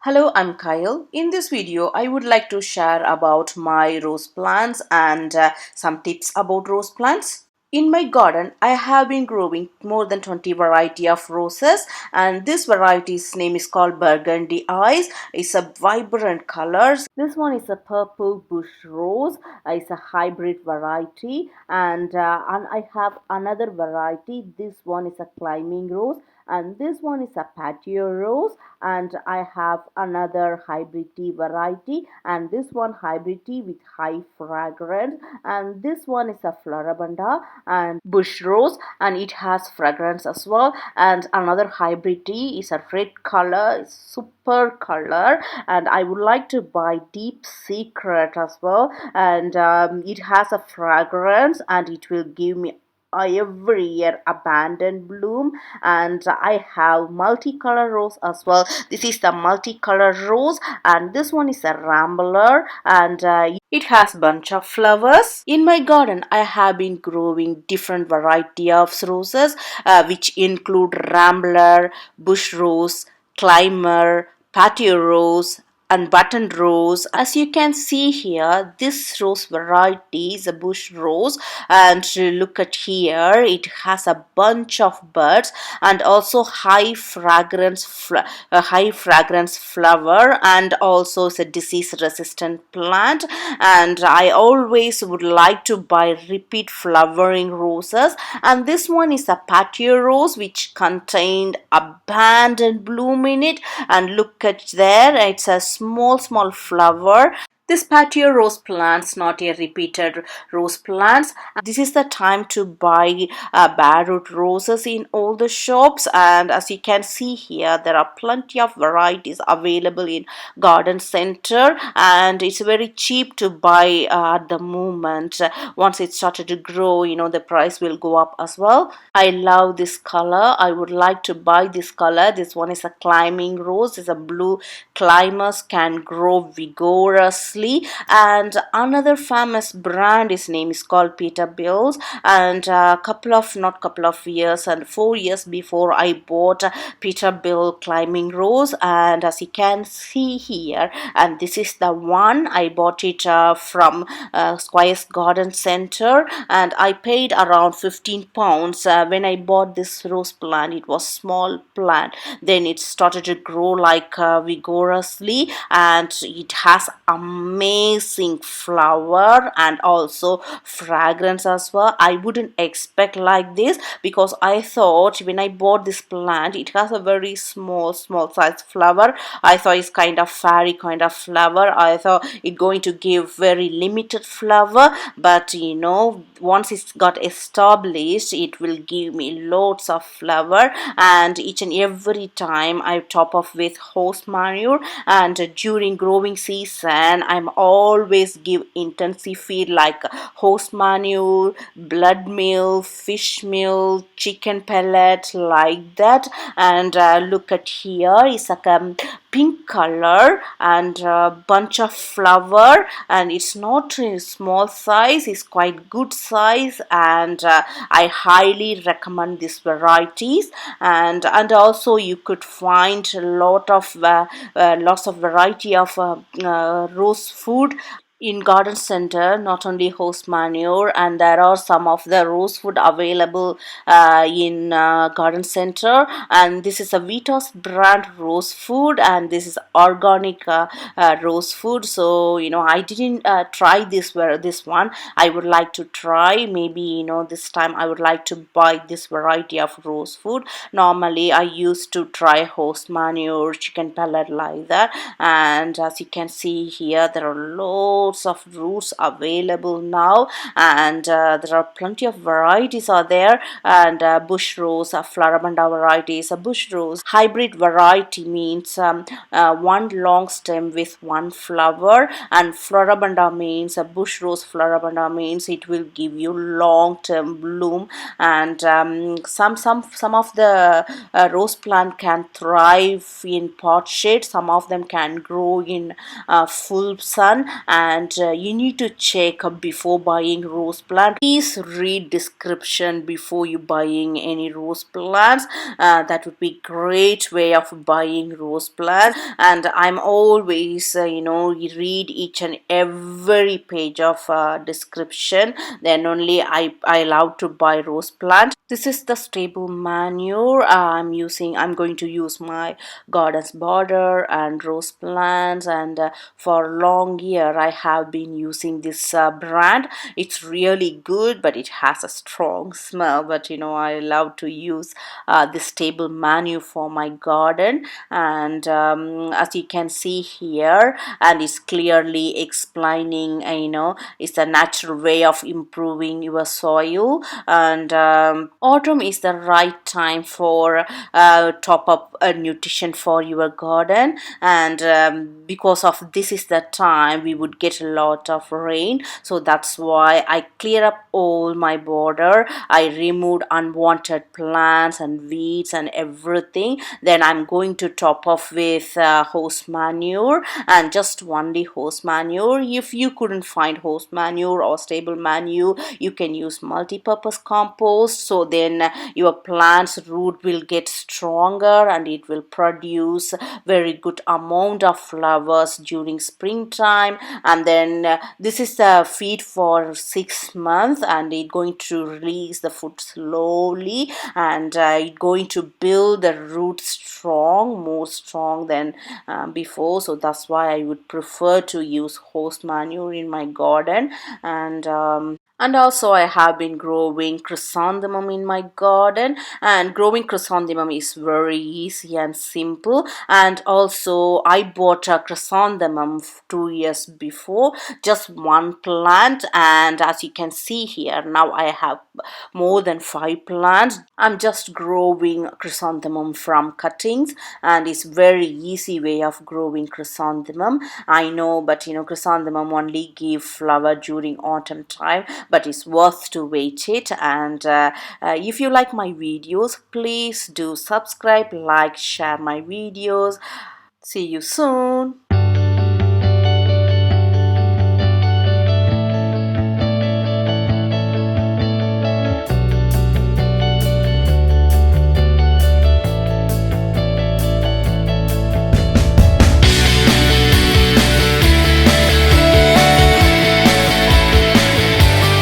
Hello, I'm Kyle. In this video, I would like to share about my rose plants and some tips about rose plants. In my garden, I have been growing more than 20 variety of roses, and this variety's name is called Burgundy Eyes. It's a vibrant colors. This one is a purple bush rose. It's a hybrid variety, and I have another variety. This one is a climbing rose, and this one is a patio rose, and I have another hybrid tea variety, and this one hybrid tea with high fragrance, and this one is a Floribunda and bush rose, and it has fragrance as well. And another hybrid tea is a red color, super color, and I would like to buy Deep Secret as well, and it has a fragrance and it will give me every year abundant bloom. And I have multicolor rose as well. This is the multicolor rose, and this one is a rambler, and it has bunch of flowers. In my garden, I have been growing different variety of roses, which include rambler, bush rose, climber, patio rose, and button rose. As you can see here, this rose variety is a bush rose, and look at here, it has a bunch of buds and also high fragrance flower, and also it's a disease resistant plant. And I always would like to buy repeat flowering roses, and this one is a patio rose which contained abundant bloom in it. And look at there, it's a small flower. This patio rose plants, not a repeated rose plants. This is the time to buy bare roses in all the shops, and as you can see here, there are plenty of varieties available in garden center, and it's very cheap to buy at the moment. Once it started to grow, the price will go up as well. I love this color. I would like to buy this color. This one is a climbing rose. It's a blue. Climbers can grow vigorously, and another famous brand, his name is called Peterbilt's, and not couple of years, and 4 years before, I bought Peterbilt climbing rose, and as you can see here, and this is the one I bought it from Squires Garden Center, and I paid around 15 pounds. When I bought this rose plant, it was small plant, then it started to grow like vigorously, and it has amazing flower and also fragrance as well. I wouldn't expect like this, because I thought when I bought this plant, it has a very small size flower. I thought it's kind of fairy kind of flower. I thought it going to give very limited flower, but once it's got established, it will give me loads of flower. And each and every time I top off with horse manure, and during growing season, I'm always give intensive feed like horse manure, blood meal, fish meal, chicken pellet, like that. And look at here, it's like a pink color and a bunch of flower, and it's not a small size, it's quite good size, and I highly recommend these varieties. And also you could find a lots of variety of rose food in garden center, not only horse manure, and there are some of the rose food available in garden center. And this is a Vitas brand rose food, and this is organic rose food. So I didn't try this one. I would like to try, maybe this time I would like to buy this variety of rose food. Normally I used to try horse manure, chicken pellet, like that. And as you can see here, there are loads of roots available now, and there are plenty of varieties are there. And bush rose, Floribunda varieties. A bush rose hybrid variety means one long stem with one flower, and Floribunda means a bush rose Floribunda means it will give you long term bloom. And some of the rose plant can thrive in pot shade, some of them can grow in full sun, and and you need to check before buying rose plant. Please read description before you buying any rose plants. That would be great way of buying rose plants. And I'm always read each and every page of description, then only I love to buy rose plant. This is the stable manure I'm going to use my garden's border and rose plants, and for long year I have been using this brand. It's really good, but it has a strong smell. But I love to use this stable manure for my garden. And as you can see here, and it's clearly explaining, it's a natural way of improving your soil. And autumn is the right time for top up nutrition for your garden. And because of this is the time we would get a lot of rain, so that's why I clear up all my border. I removed unwanted plants and weeds and everything. Then I'm going to top off with horse manure, and just only horse manure. If you couldn't find horse manure or stable manure, you can use multi-purpose compost. So then your plant's root will get stronger and it will produce very good amount of flowers during springtime. And then this is the feed for 6 months, and it's going to release the food slowly, and it's going to build the root strong, more strong than before. So that's why I would prefer to use horse manure in my garden. And also I have been growing chrysanthemum in my garden, and growing chrysanthemum is very easy and simple. And also I bought a chrysanthemum 2 years before, just one plant, and as you can see here, now I have more than 5 plants. I'm just growing chrysanthemum from cuttings, and it's very easy way of growing chrysanthemum. I know, but chrysanthemum only give flower during autumn time, but it's worth to wait it. And if you like my videos, please do subscribe, like, share my videos. See you soon.